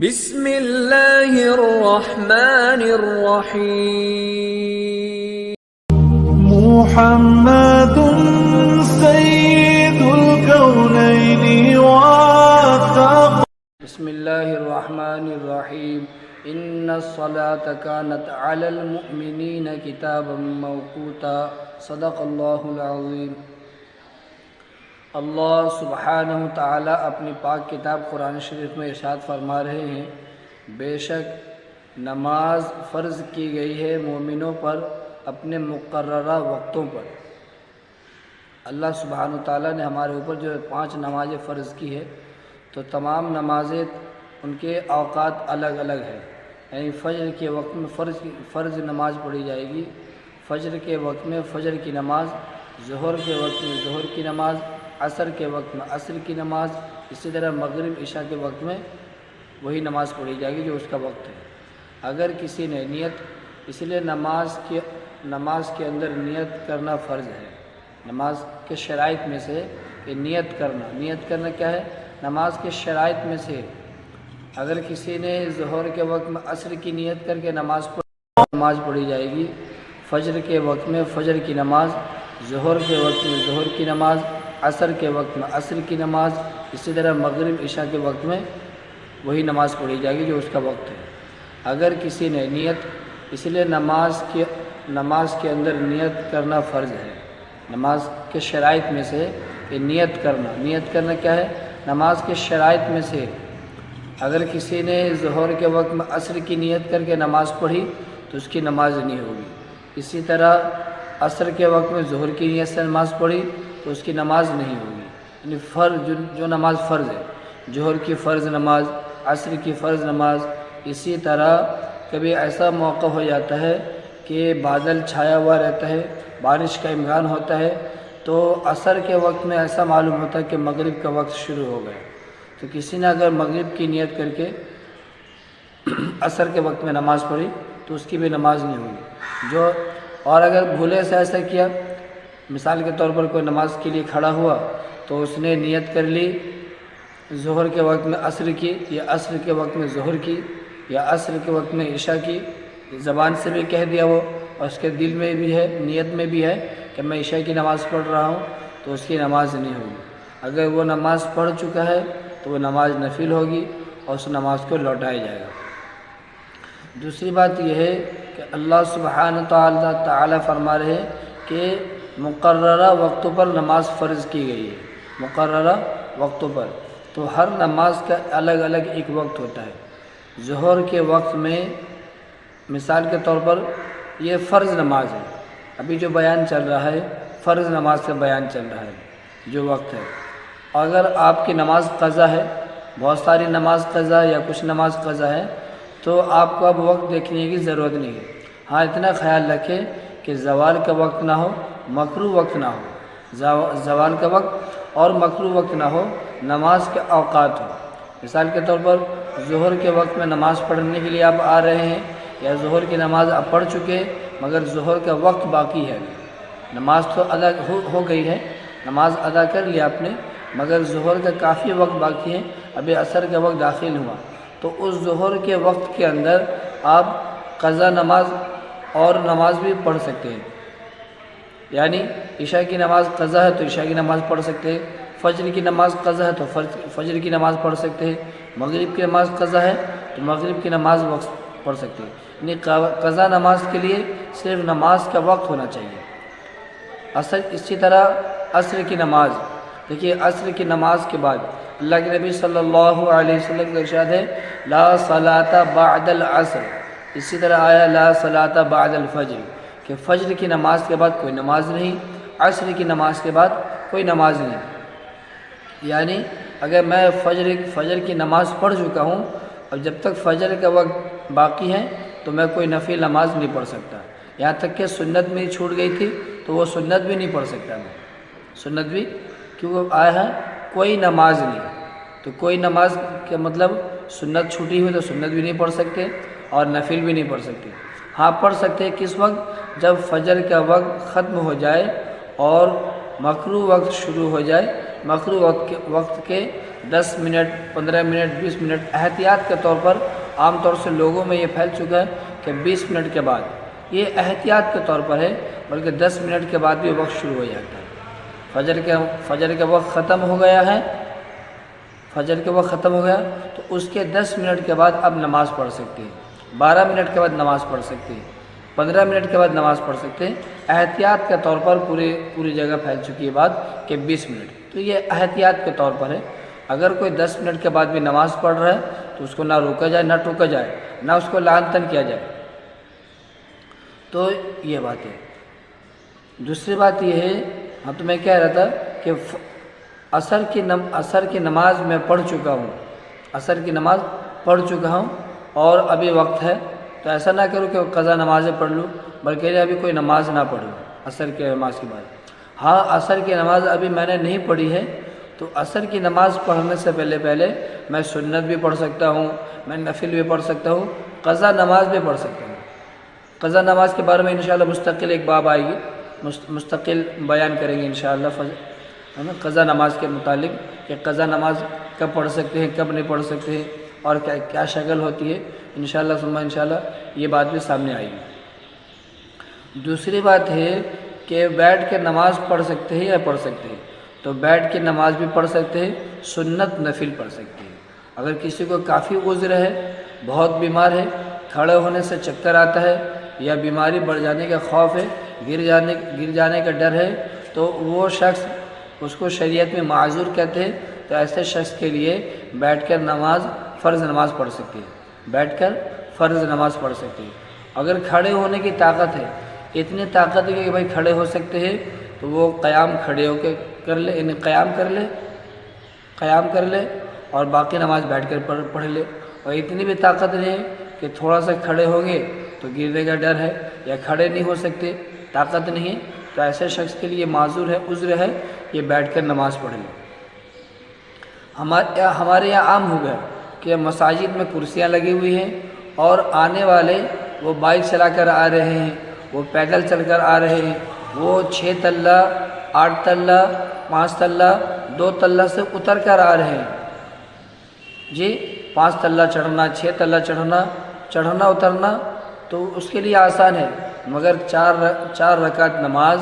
بسم اللہ الرحمن الرحیم محمد سید الکونین والثقلین بسم اللہ الرحمن الرحیم ان الصلاة كانت علی المؤمنین کتابا موقوتا صدق اللہ العظیم۔ اللہ سبحانہ تعالیٰ اپنی پاک کتاب قرآن شریف میں ارشاد فرما رہے ہیں، بے شک نماز فرض کی گئی ہے مومنوں پر اپنے مقررہ وقتوں پر۔ اللہ سبحانہ تعالیٰ نے ہمارے اوپر جو 5 نمازیں فرض کی ہے، تو تمام نمازیں ان کے اوقات الگ الگ ہیں۔ یعنی فجر کے وقت میں فرض نماز پڑھی جائے گی، فجر کے وقت میں فجر کی نماز، ظہر کے وقت میں ظہر کی نماز، عصر کے وقت میں عصر کی نماز، اسی طرح مغرب عشاء کے وقت میں وہی نماز پڑھی جائے گی جو اس کا وقت ہے۔ اگر کسی نے نیت، اس لیے نماز کے اندر نیت کرنا فرض ہے۔ نماز کے شرائط میں سے کہ نیت کرنا کیا ہے؟ نماز کے شرائط میں سے اگر کسی نے ظہر کے وقت میں عصر کی نیت کر کے نماز پڑھی جائے گی، فجر کے وقت میں فجر کی نماز، ظہر کے وقت میں ظہر کی نماز، عصر کے وقت میں عصر کی نماز، اسی طرح مغرب عشاء کے وقت میں وہی نماز پڑھی جائے گی جو اس کا وقت ہے۔ اگر کسی نے نیت، اس لیے نماز کے اندر نیت کرنا فرض ہے۔ نماز کے شرائط میں سے کہ نیت کرنا کیا ہے؟ نماز کے شرائط میں سے اگر کسی نے ظہر کے وقت میں عصر کی نیت کر کے نماز پڑھی تو اس کی نماز نہیں ہوگی۔ اسی طرح عصر کے وقت میں ظہر کی نیت سے نماز پڑھی تو اس کی نماز نہیں ہوگی۔ یعنی جو نماز فرض ہے، ظہر کی فرض نماز، عصر کی فرض نماز۔ اسی طرح کبھی ایسا موقع ہو جاتا ہے کہ بادل چھایا ہوا رہتا ہے، بارش کا امکان ہوتا ہے، تو عصر کے وقت میں ایسا معلوم ہوتا ہے کہ مغرب کا وقت شروع ہو گیا، تو کسی نے اگر مغرب کی نیت کر کے عصر کے وقت میں نماز پڑھی تو اس کی بھی نماز نہیں ہوگی۔ اور اگر بھولے سے ایسا کیا، مثال کے طور پر کوئی نماز کے لیے کھڑا ہوا تو اس نے نیت کر لی ظہر کے وقت میں عصر کی، یا عصر کے وقت میں ظہر کی، یا عصر کے وقت میں عشاء کی، زبان سے بھی کہہ دیا وہ اور اس کے دل میں بھی ہے، نیت میں بھی ہے کہ میں عشاء کی نماز پڑھ رہا ہوں، تو اس کی نماز نہیں ہوگی۔ اگر وہ نماز پڑھ چکا ہے تو وہ نماز نفل ہوگی اور اس نماز کو لوٹایا جائے گا۔ دوسری بات یہ ہے کہ اللہ سبحانہ تعالیٰ فرما رہے ہیں کہ مقررہ وقتوں پر نماز فرض کی گئی ہے، مقررہ وقتوں پر۔ تو ہر نماز کا الگ الگ ایک وقت ہوتا ہے۔ ظہر کے وقت میں مثال کے طور پر یہ فرض نماز ہے، ابھی جو بیان چل رہا ہے فرض نماز کا بیان چل رہا ہے، جو وقت ہے۔ اگر آپ کی نماز قضا ہے، بہت ساری نماز قضا یا کچھ نماز قضا ہے، تو آپ کو اب وقت دیکھنے کی ضرورت نہیں ہے۔ ہاں اتنا خیال رکھیں کہ زوال کا وقت نہ ہو، مکروہ وقت نہ ہو، زوال کا وقت اور مکروہ وقت نہ ہو، نماز کے اوقات ہو۔ مثال کے طور پر ظہر کے وقت میں نماز پڑھنے کے لیے آپ آ رہے ہیں، یا ظہر کی نماز آپ پڑھ چکے مگر ظہر کا وقت باقی ہے، نماز تو ادا ہو گئی ہے، نماز ادا کر لیا آپ نے، مگر ظہر کا کافی وقت باقی ہے، ابھی عصر کا وقت داخل ہوا، تو اس ظہر کے وقت کے اندر آپ قضا نماز اور نماز بھی پڑھ سکتے ہیں۔ یعنی عشاء کی نماز قضا ہے تو عشاء کی نماز پڑھ سکتے ہیں، فجر کی نماز قضا ہے تو فجر کی نماز پڑھ سکتے ہیں، مغرب کی نماز قضا ہے تو مغرب کی نماز وقت پڑھ سکتے ہیں۔ یعنی قضا نماز کے لیے صرف نماز کا وقت ہونا چاہیے۔ اسی طرح عصر کی نماز، دیکھیے عصر کی نماز کے بعد اللہ کے نبی صلی اللہ علیہ وسلم کا ارشاد ہے لا صلاۃ بعد العصر، اسی طرح آیا لا صلاۃ بعد الفجر، کہ فجر کی نماز کے بعد کوئی نماز نہیں، عصر کی نماز کے بعد کوئی نماز نہیں۔ یعنی اگر میں فجر کی نماز پڑھ چکا ہوں اور جب تک فجر کا وقت باقی ہے تو میں کوئی نفل نماز نہیں پڑھ سکتا، یہاں تک کہ سنت میں چھوٹ گئی تھی تو وہ سنت بھی نہیں پڑھ سکتا میں، سنت بھی، کیونکہ آیا ہے کوئی نماز نہیں، تو کوئی نماز کا مطلب سنت چھوٹی ہوئی تو سنت بھی نہیں پڑھ سکتے اور نفل بھی نہیں پڑھ سکتے۔ ہاں پڑھ سکتے ہیں کس وقت؟ جب فجر کا وقت ختم ہو جائے اور مکروہ وقت شروع ہو جائے، مکروہ وقت کے 10 منٹ 15 منٹ 20 منٹ احتیاط کے طور پر عام طور سے لوگوں میں یہ پھیل چکا ہے کہ 20 منٹ کے بعد، یہ احتیاط کے طور پر ہے، بلکہ 10 منٹ کے بعد بھی وقت شروع ہو جاتا ہے۔ فجر کے وقت ختم ہو گیا ہے، فجر کے وقت ختم ہو گیا تو اس کے 10 منٹ کے بعد اب نماز پڑھ سکتے ہیں، 12 منٹ کے بعد نماز پڑھ سکتے ہیں، 15 منٹ کے بعد نماز پڑھ سکتے ہیں۔ احتیاط کے طور پر پوری جگہ پھیل چکی ہے بات کہ 20 منٹ، تو یہ احتیاط کے طور پر ہے۔ اگر کوئی 10 منٹ کے بعد بھی نماز پڑھ رہا ہے تو اس کو نہ روکا جائے نہ ٹوکا جائے، نہ اس کو لعن طعن کیا جائے۔ تو یہ بات ہے۔ دوسری بات یہ ہے، ہاں تو میں کہہ رہا تھا کہ عصر کی نماز میں پڑھ چکا ہوں، عصر کی نماز پڑھ چکا ہوں اور ابھی وقت ہے، تو ایسا نہ کروں کہ قضا نمازیں پڑھ لوں، بلکہ ابھی کوئی نماز نہ پڑھوں عصر کی نماز کے بعد۔ ہاں عصر کی نماز ابھی میں نے نہیں پڑھی ہے، تو عصر کی نماز پڑھنے سے پہلے میں سنت بھی پڑھ سکتا ہوں، میں نفل بھی پڑھ سکتا ہوں، قضا نماز بھی پڑھ سکتا ہوں۔ قضا نماز کے بارے میں انشاءاللہ مستقل ایک باب آئے گی، مستقل بیان کریں گے انشاءاللہ قضا نماز کے متعلق کہ قضا نماز کب پڑھ سکتے ہیں کب نہیں پڑھ سکتے ہیں اور کیا شکل ہوتی ہے، انشاءاللہ ثم انشاءاللہ یہ بات بھی سامنے آئے گی۔ دوسری بات ہے کہ بیٹھ کے نماز پڑھ سکتے ہیں یا پڑھ سکتے ہیں، تو بیٹھ کے نماز بھی پڑھ سکتے ہیں، سنت نفل پڑھ سکتے ہیں۔ اگر کسی کو کافی عذر ہے، بہت بیمار ہے، کھڑے ہونے سے چکر آتا ہے یا بیماری بڑھ جانے کا خوف ہے، گر جانے کا ڈر ہے، تو وہ شخص، اس کو شریعت میں معذور کہتے ہیں، تو ایسے شخص کے لیے بیٹھ کر فرض نماز پڑھ سکتے ہیں، بیٹھ کر فرض نماز پڑھ سکتے ہیں۔ اگر کھڑے ہونے کی طاقت ہے، اتنی طاقت ہے کہ بھائی کھڑے ہو سکتے ہیں، تو وہ قیام کھڑے ہو کے کر لے، یعنی قیام کر لے اور باقی نماز بیٹھ کر پڑھ لے۔ اور اتنی بھی طاقت نہیں ہے کہ تھوڑا سا کھڑے ہوں گے تو گرنے کا ڈر ہے یا کھڑے نہیں ہو سکتے، طاقت نہیں ہے، تو ایسے شخص کے لیے معذور ہے، عذر ہے، یہ بیٹھ کر نماز پڑھ لے۔ ہمارے یہاں عام ہو گیا کہ مساجد میں کرسیاں لگی ہوئی ہیں اور آنے والے وہ بائک چلا کر آ رہے ہیں، وہ پیدل چل کر آ رہے ہیں، وہ 6 تلہ 8 تلہ 5 تلہ 2 تلہ سے اتر کر آ رہے ہیں جی، 5 تلہ چڑھنا 6 تلہ چڑھنا اترنا تو اس کے لیے آسان ہے، مگر 4 رکعت نماز،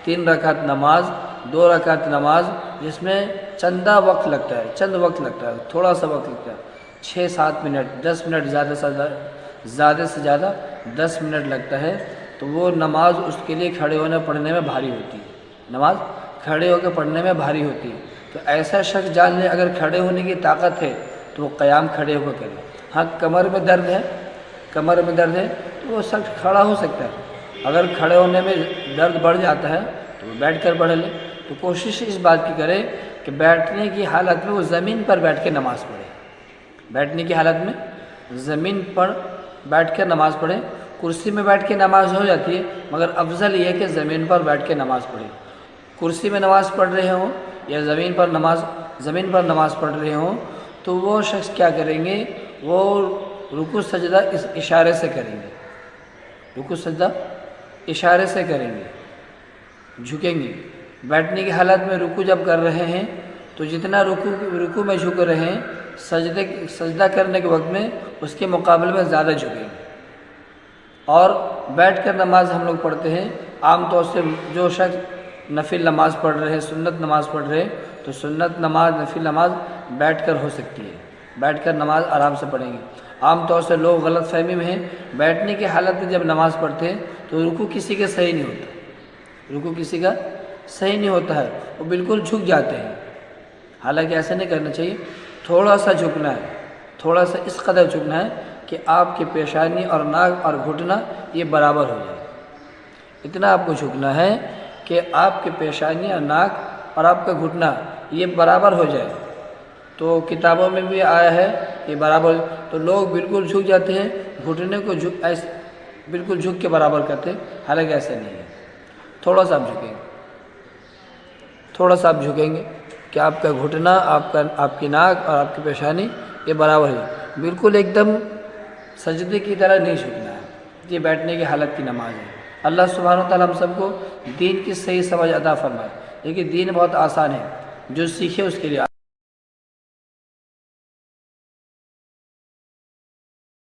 3 رکعت نماز، 2 رکعت نماز، جس میں چند وقت لگتا ہے، تھوڑا سا وقت لگتا ہے، 6-7 منٹ 10 منٹ زیادہ سے زیادہ 10 منٹ لگتا ہے، تو وہ نماز اس کے لیے کھڑے ہونے پڑھنے میں بھاری ہوتی ہے، نماز کھڑے ہو کے پڑھنے میں بھاری ہوتی ہے۔ تو ایسا شخص جان لے اگر کھڑے ہونے کی طاقت ہے تو وہ قیام کھڑے ہو کے کرے۔ ہاں کمر میں درد ہے تو وہ شخص کھڑا ہو سکتا ہے، اگر کھڑے ہونے میں درد بڑھ جاتا ہے تو وہ بیٹھ کر پڑھ لے۔ تو کوشش اس بات کی کرے کہ بیٹھنے کی حالت میں وہ زمین پر بیٹھ کے نماز پڑھے، بیٹھنے کی حالت میں زمین پر بیٹھ کر نماز پڑھے۔ کرسی میں بیٹھ کے نماز ہو جاتی ہے، مگر افضل یہ ہے کہ زمین پر بیٹھ کے نماز پڑھے۔ کرسی میں نماز پڑھ رہے ہوں یا زمین پر نماز پڑھ رہے ہوں تو وہ شخص کیا کریں گے، وہ رکوع سجدہ اس اشارے سے کریں گے، رکوع سجدہ اشارے سے کریں گے، جھکیں گے۔ بیٹھنے کی حالت میں رکوع جب کر رہے ہیں تو جتنا رکوع میں جھک رہے ہیں، سجدہ کرنے کے وقت میں اس کے مقابلے میں زیادہ جھکیں گے۔ اور بیٹھ کر نماز ہم لوگ پڑھتے ہیں، عام طور سے جو شخص نفل نماز پڑھ رہے ہیں، سنت نماز پڑھ رہے ہیں، تو سنت نماز نفل نماز بیٹھ کر ہو سکتی ہے، بیٹھ کر نماز آرام سے پڑھیں گے۔ عام طور سے لوگ غلط فہمی میں ہیں، بیٹھنے کی حالت میں جب نماز پڑھتے ہیں تو رکوع کسی کا صحیح نہیں ہوتا ہے، وہ بالکل جھک جاتے ہیں، حالانکہ ایسا نہیں کرنا چاہیے۔ تھوڑا سا جھکنا ہے، تھوڑا سا اس قدر جھکنا ہے کہ آپ کی پیشانی اور ناک اور گھٹنا یہ برابر ہو جائے، اتنا آپ کو جھکنا ہے کہ آپ کی پیشانی اور ناک اور آپ کا گھٹنا یہ برابر ہو جائے۔ تو کتابوں میں بھی آیا ہے یہ برابر، تو لوگ بالکل جھک جاتے ہیں، گھٹنے کو بالکل جھک کے برابر کرتے ہیں، حالانکہ ایسا نہیں ہے۔ تھوڑا سا آپ جھکیں گے کہ آپ کا گھٹنا، آپ کی ناک اور آپ کی پیشانی یہ برابر ہے، بالکل ایک دم سجدے کی طرح نہیں جھکنا ہے۔ یہ بیٹھنے کی حالت کی نماز ہے۔ اللہ سبحانہ و تعالیٰ ہم سب کو دین کی صحیح سمجھ عطا فرمائے، لیکن دین بہت آسان ہے، جو سیکھے اس کے لیے